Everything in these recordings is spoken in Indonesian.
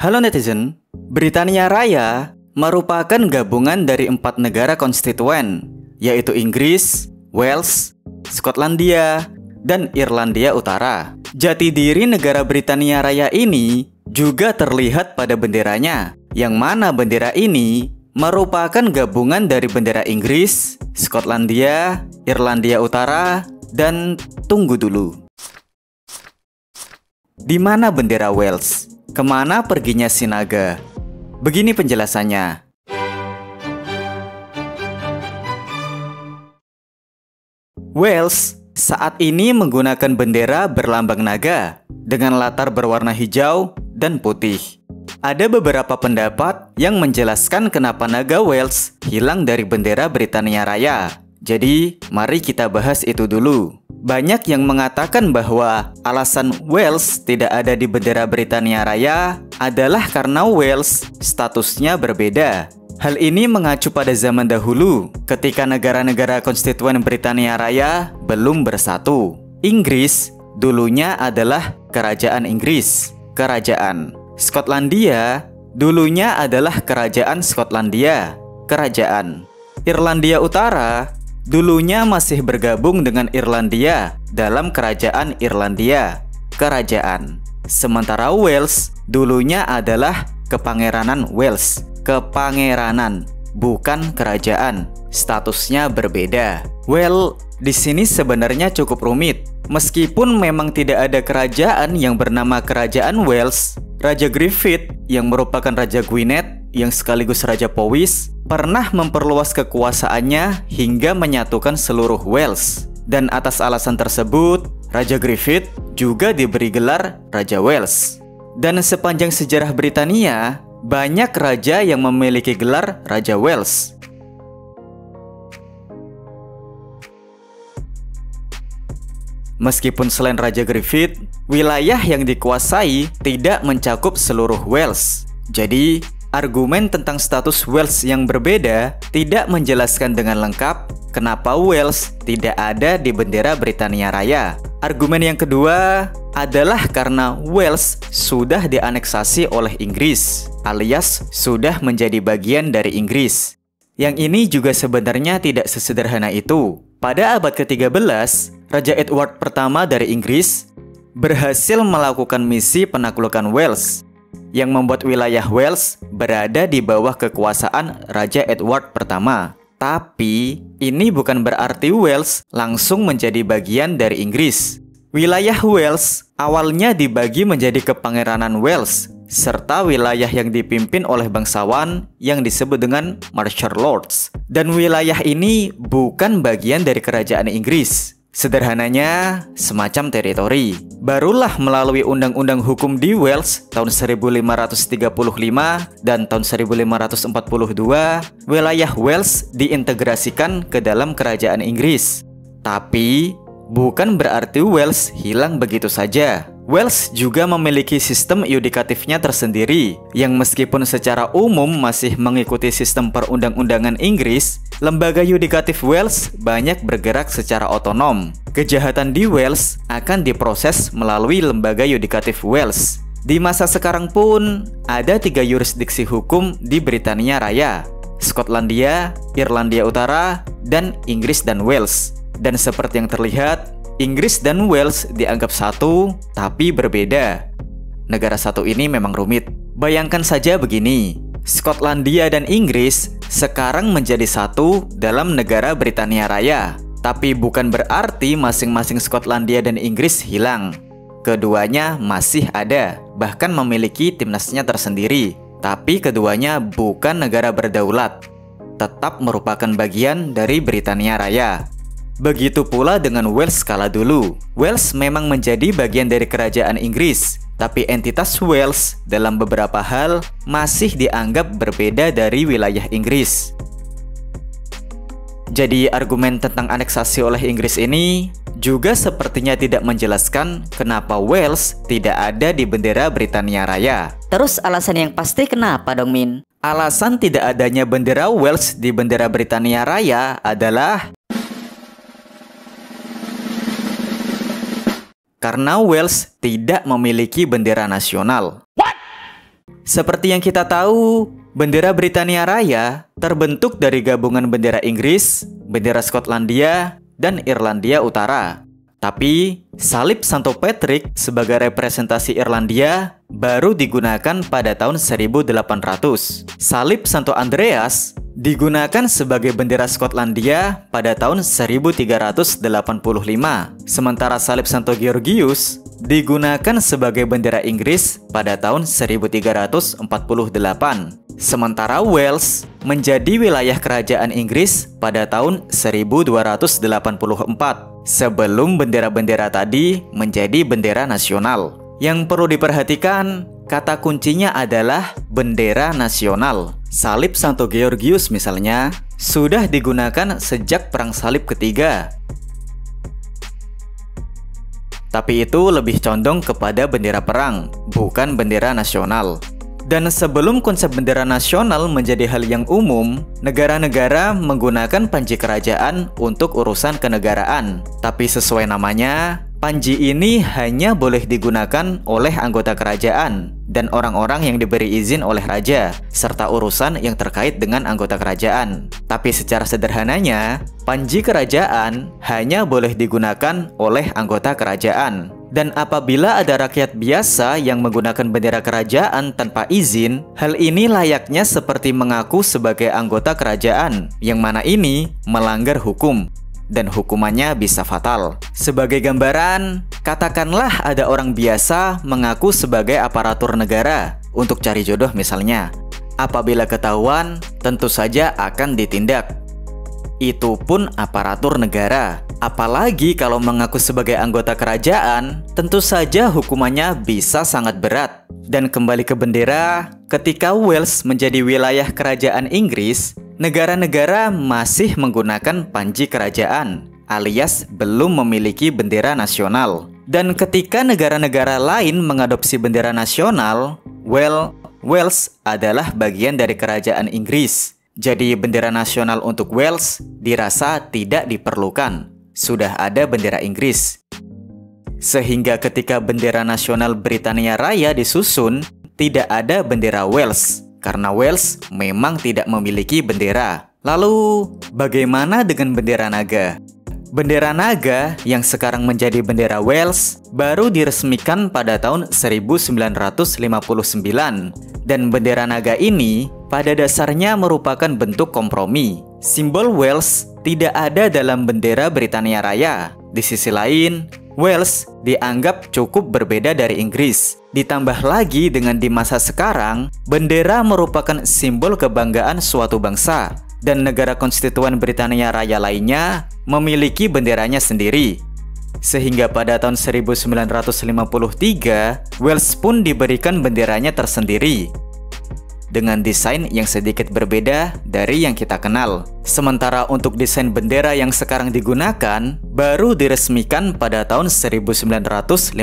Halo netizen, Britania Raya merupakan gabungan dari 4 negara konstituen, yaitu Inggris, Wales, Skotlandia, dan Irlandia Utara. Jati diri negara Britania Raya ini juga terlihat pada benderanya, yang mana bendera ini merupakan gabungan dari bendera Inggris, Skotlandia, Irlandia Utara, dan tunggu dulu. Di mana bendera Wales? Kemana perginya si naga? Begini penjelasannya. Wales saat ini menggunakan bendera berlambang naga dengan latar berwarna hijau dan putih. Ada beberapa pendapat yang menjelaskan kenapa naga Wales hilang dari bendera Britania Raya. Jadi, mari kita bahas itu dulu. Banyak yang mengatakan bahwa alasan Wales tidak ada di bendera Britania Raya adalah karena Wales statusnya berbeda. Hal ini mengacu pada zaman dahulu ketika negara-negara konstituen Britania Raya belum bersatu. Inggris dulunya adalah Kerajaan Inggris, Kerajaan. Skotlandia dulunya adalah Kerajaan Skotlandia, Kerajaan. Irlandia Utara dulunya masih bergabung dengan Irlandia dalam Kerajaan Irlandia, Kerajaan. Sementara Wales dulunya adalah Kepangeranan Wales, Kepangeranan, bukan kerajaan. Statusnya berbeda. Well, di sini sebenarnya cukup rumit. Meskipun memang tidak ada kerajaan yang bernama Kerajaan Wales, Raja Griffith yang merupakan Raja Gwynedd yang sekaligus Raja Powys pernah memperluas kekuasaannya hingga menyatukan seluruh Wales. Dan atas alasan tersebut, Raja Griffith juga diberi gelar Raja Wales. Dan sepanjang sejarah Britania, banyak raja yang memiliki gelar Raja Wales. Meskipun selain Raja Griffith, wilayah yang dikuasai tidak mencakup seluruh Wales. Jadi, argumen tentang status Wales yang berbeda tidak menjelaskan dengan lengkap kenapa Wales tidak ada di bendera Britania Raya. Argumen yang kedua adalah karena Wales sudah dianeksasi oleh Inggris, alias sudah menjadi bagian dari Inggris. Yang ini juga sebenarnya tidak sesederhana itu. Pada abad ke-13, Raja Edward pertama dari Inggris berhasil melakukan misi penaklukan Wales, yang membuat wilayah Wales berada di bawah kekuasaan Raja Edward pertama. Tapi, ini bukan berarti Wales langsung menjadi bagian dari Inggris. Wilayah Wales awalnya dibagi menjadi Kepangeranan Wales, serta wilayah yang dipimpin oleh bangsawan yang disebut dengan Marcher Lords. Dan wilayah ini bukan bagian dari kerajaan Inggris. Sederhananya, semacam teritori. Barulah melalui undang-undang hukum di Wales tahun 1535 dan tahun 1542, wilayah Wales diintegrasikan ke dalam kerajaan Inggris. Tapi, bukan berarti Wales hilang begitu saja. Wales juga memiliki sistem yudikatifnya tersendiri, yang meskipun secara umum masih mengikuti sistem perundang-undangan Inggris, lembaga yudikatif Wales banyak bergerak secara otonom. Kejahatan di Wales akan diproses melalui lembaga yudikatif Wales. Di masa sekarang pun, ada 3 yurisdiksi hukum di Britania Raya: Skotlandia, Irlandia Utara, dan Inggris dan Wales. Dan seperti yang terlihat, Inggris dan Wales dianggap satu, tapi berbeda. Negara satu ini memang rumit. Bayangkan saja begini, Skotlandia dan Inggris sekarang menjadi satu dalam negara Britania Raya. Tapi bukan berarti masing-masing Skotlandia dan Inggris hilang. Keduanya masih ada, bahkan memiliki timnasnya tersendiri. Tapi keduanya bukan negara berdaulat, tetap merupakan bagian dari Britania Raya. Begitu pula dengan Wales kala dulu. Wales memang menjadi bagian dari kerajaan Inggris, tapi entitas Wales dalam beberapa hal masih dianggap berbeda dari wilayah Inggris. Jadi argumen tentang aneksasi oleh Inggris ini juga sepertinya tidak menjelaskan kenapa Wales tidak ada di bendera Britania Raya. Terus alasan yang pasti kenapa dong, Min? Alasan tidak adanya bendera Wales di bendera Britania Raya adalah karena Wales tidak memiliki bendera nasional. Seperti yang kita tahu, bendera Britania Raya terbentuk dari gabungan bendera Inggris, bendera Skotlandia, dan Irlandia Utara. Tapi, salib Santo Patrick sebagai representasi Irlandia baru digunakan pada tahun 1800. Salib Santo Andreas digunakan sebagai bendera Skotlandia pada tahun 1385. Sementara salib Santo Georgius digunakan sebagai bendera Inggris pada tahun 1348. Sementara Wales menjadi wilayah kerajaan Inggris pada tahun 1284. Sebelum bendera-bendera tadi menjadi bendera nasional. Yang perlu diperhatikan, kata kuncinya adalah bendera nasional. Salib Santo Georgius misalnya, sudah digunakan sejak Perang Salib Ketiga. Tapi itu lebih condong kepada bendera perang, bukan bendera nasional. Dan sebelum konsep bendera nasional menjadi hal yang umum, negara-negara menggunakan panji kerajaan untuk urusan kenegaraan. Tapi sesuai namanya, panji ini hanya boleh digunakan oleh anggota kerajaan dan orang-orang yang diberi izin oleh raja, serta urusan yang terkait dengan anggota kerajaan. Tapi secara sederhananya, panji kerajaan hanya boleh digunakan oleh anggota kerajaan. Dan apabila ada rakyat biasa yang menggunakan bendera kerajaan tanpa izin, hal ini layaknya seperti mengaku sebagai anggota kerajaan, yang mana ini melanggar hukum, dan hukumannya bisa fatal. Sebagai gambaran, katakanlah ada orang biasa mengaku sebagai aparatur negara untuk cari jodoh misalnya. Apabila ketahuan, tentu saja akan ditindak. Itu pun aparatur negara. Apalagi kalau mengaku sebagai anggota kerajaan, tentu saja hukumannya bisa sangat berat. Dan kembali ke bendera, ketika Wales menjadi wilayah kerajaan Inggris, negara-negara masih menggunakan panji kerajaan, alias belum memiliki bendera nasional. Dan ketika negara-negara lain mengadopsi bendera nasional, Wales adalah bagian dari kerajaan Inggris. Jadi bendera nasional untuk Wales dirasa tidak diperlukan. Sudah ada bendera Inggris. Sehingga ketika bendera nasional Britania Raya disusun, tidak ada bendera Wales, karena Wales memang tidak memiliki bendera. Lalu, bagaimana dengan bendera naga? Bendera naga yang sekarang menjadi bendera Wales baru diresmikan pada tahun 1959. Dan bendera naga ini pada dasarnya merupakan bentuk kompromi. Simbol Wales tidak ada dalam bendera Britania Raya. Di sisi lain, Wales dianggap cukup berbeda dari Inggris. Ditambah lagi dengan di masa sekarang, bendera merupakan simbol kebanggaan suatu bangsa. Dan negara konstituen Britania Raya lainnya memiliki benderanya sendiri. Sehingga pada tahun 1953, Wales pun diberikan benderanya tersendiri, dengan desain yang sedikit berbeda dari yang kita kenal. Sementara untuk desain bendera yang sekarang digunakan baru diresmikan pada tahun 1959.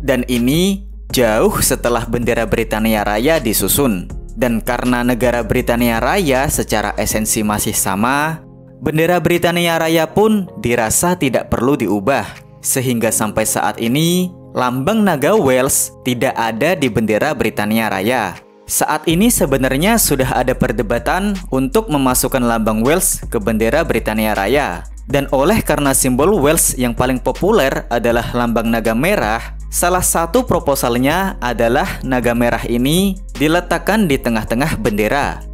Dan ini jauh setelah bendera Britania Raya disusun. Dan karena negara Britania Raya secara esensi masih sama, bendera Britania Raya pun dirasa tidak perlu diubah. Sehingga sampai saat ini, lambang naga Wales tidak ada di bendera Britania Raya. Saat ini sebenarnya sudah ada perdebatan untuk memasukkan lambang Wales ke bendera Britania Raya. Dan oleh karena simbol Wales yang paling populer adalah lambang naga merah, salah satu proposalnya adalah naga merah ini diletakkan di tengah-tengah bendera.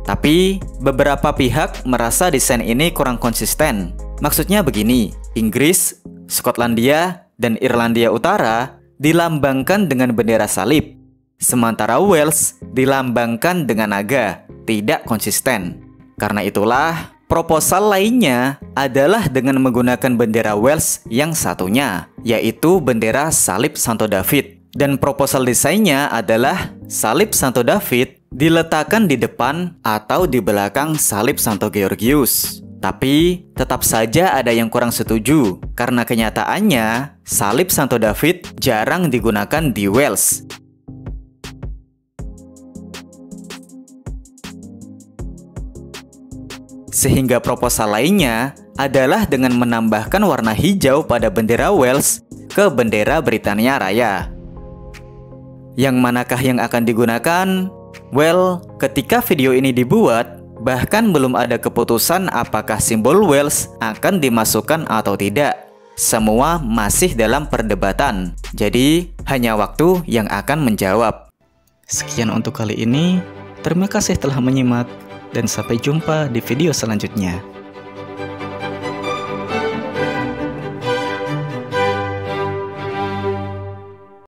Tapi beberapa pihak merasa desain ini kurang konsisten. Maksudnya begini, Inggris, Skotlandia, dan Irlandia Utara dilambangkan dengan bendera salib, sementara Wales dilambangkan dengan naga, tidak konsisten. Karena itulah, proposal lainnya adalah dengan menggunakan bendera Wales yang satunya, yaitu bendera salib Santo David. Dan proposal desainnya adalah salib Santo David diletakkan di depan atau di belakang salib Santo Georgius. Tapi, tetap saja ada yang kurang setuju, karena kenyataannya, salib Santo David jarang digunakan di Wales. Sehingga proposal lainnya adalah dengan menambahkan warna hijau pada bendera Wales ke bendera Britania Raya. Yang manakah yang akan digunakan? Well, ketika video ini dibuat, bahkan belum ada keputusan apakah simbol whales akan dimasukkan atau tidak. Semua masih dalam perdebatan, jadi hanya waktu yang akan menjawab. Sekian untuk kali ini, terima kasih telah menyimak, dan sampai jumpa di video selanjutnya.